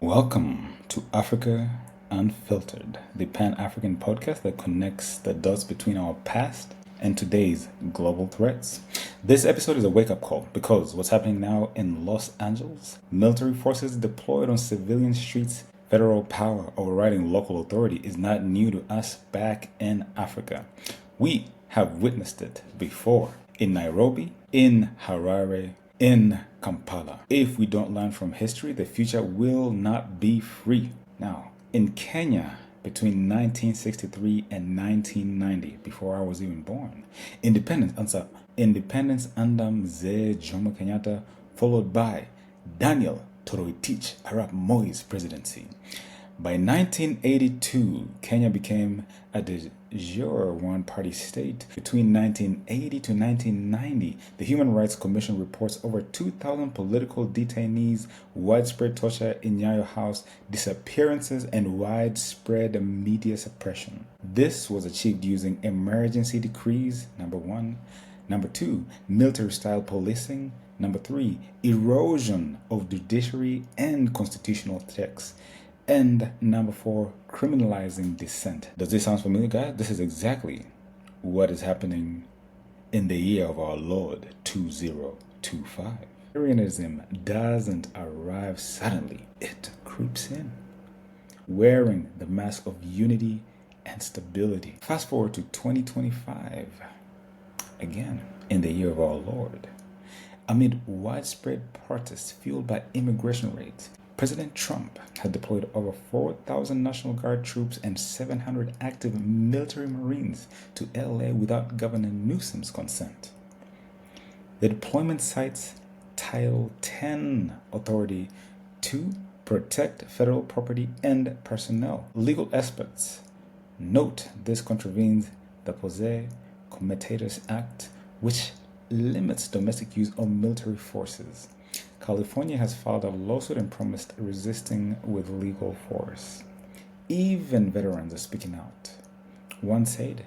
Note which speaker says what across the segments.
Speaker 1: Welcome to Africa Unfiltered, the Pan-African podcast that connects the dots between our past and today's global threats. This episode is a wake-up call because what's happening now in Los Angeles, military forces deployed on civilian streets, federal power overriding local authority is not new to us back in Africa. We have witnessed it before in Nairobi, in Harare, in Kampala. If we don't learn from history, the future will not be free. Now, in Kenya, between 1963 and 1990, before I was even born, independence under Mzee Jomo Kenyatta, followed by Daniel Toroitich Arap Moi's presidency. By 1982, Kenya became a de jure one-party state. Between 1980 to 1990, the Human Rights Commission reports over 2,000 political detainees, widespread torture in Nyayo House, disappearances, and widespread media suppression. This was achieved using emergency decrees, number one. Number two, military-style policing. Number three, erosion of judiciary and constitutional texts. And number four, criminalizing dissent. Does this sound familiar, guys? This is exactly what is happening in the year of our Lord 2025. Authoritarianism doesn't arrive suddenly. It creeps in, wearing the mask of unity and stability. Fast forward to 2025, again in the year of our Lord. Amid widespread protests fueled by immigration raids, President Trump had deployed over 4,000 National Guard troops and 700 active military Marines to LA without Governor Newsom's consent. The deployment cites Title 10 authority to protect federal property and personnel. Legal aspects note this contravenes the Posse Comitatus Act, which limits domestic use of military forces. California has filed a lawsuit and promised resisting with legal force. Even veterans are speaking out. One said,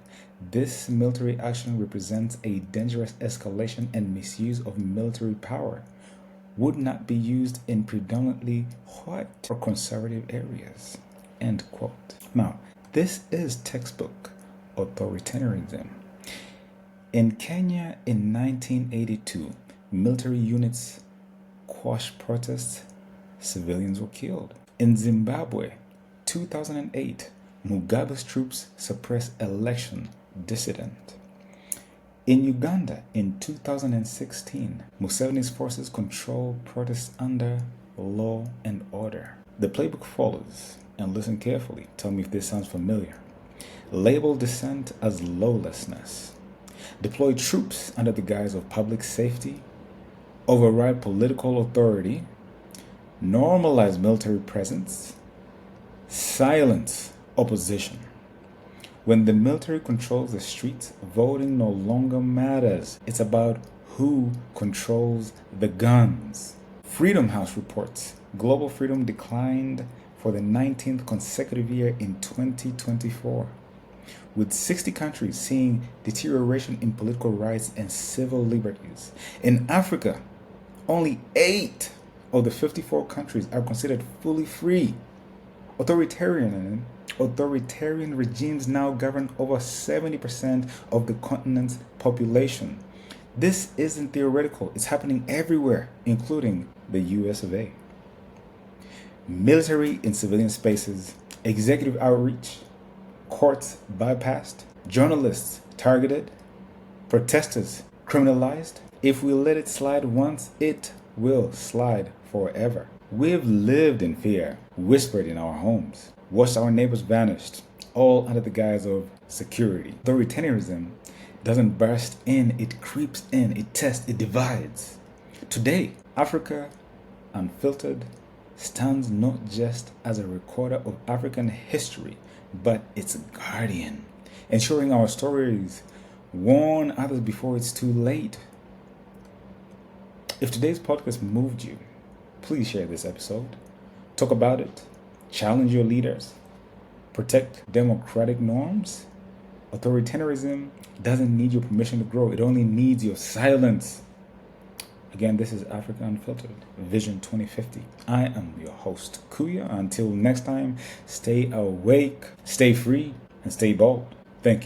Speaker 1: "This military action represents a dangerous escalation and misuse of military power. Would not be used in predominantly white or conservative areas." End quote. Now, this is textbook authoritarianism. In Kenya in 1982, military units quashed protests, civilians were killed. In Zimbabwe, 2008, Mugabe's troops suppressed election, dissident. In Uganda, in 2016, Museveni's forces controlled protests under law and order. The playbook follows, and listen carefully. Tell me if this sounds familiar. Label dissent as lawlessness. Deploy troops under the guise of public safety, override political authority, normalize military presence, silence opposition. When the military controls the streets, voting no longer matters. It's about who controls the guns. Freedom House reports global freedom declined for the 19th consecutive year in 2024. With 60 countries seeing deterioration in political rights and civil liberties. In Africa, only 8 of the 54 countries are considered fully free. Authoritarian regimes now govern over 70% of the continent's population. This isn't theoretical, it's happening everywhere, including the US of A. Military in civilian spaces, executive outreach, courts bypassed, journalists targeted, protesters criminalized. If we let it slide once, it will slide forever. We've lived in fear, whispered in our homes, watched our neighbors vanished, all under the guise of security. Authoritarianism doesn't burst in, it creeps in, it tests, it divides. Today, Africa Unfiltered stands not just as a recorder of African history, but its guardian, ensuring our stories warn others before it's too late. If today's podcast moved you, please share this episode. Talk about it. Challenge your leaders. Protect democratic norms. Authoritarianism doesn't need your permission to grow. It only needs your silence. Again, this is Africa Unfiltered, Vision 2050. I am your host, Kuya. Until next time, stay awake, stay free, and stay bold. Thank you.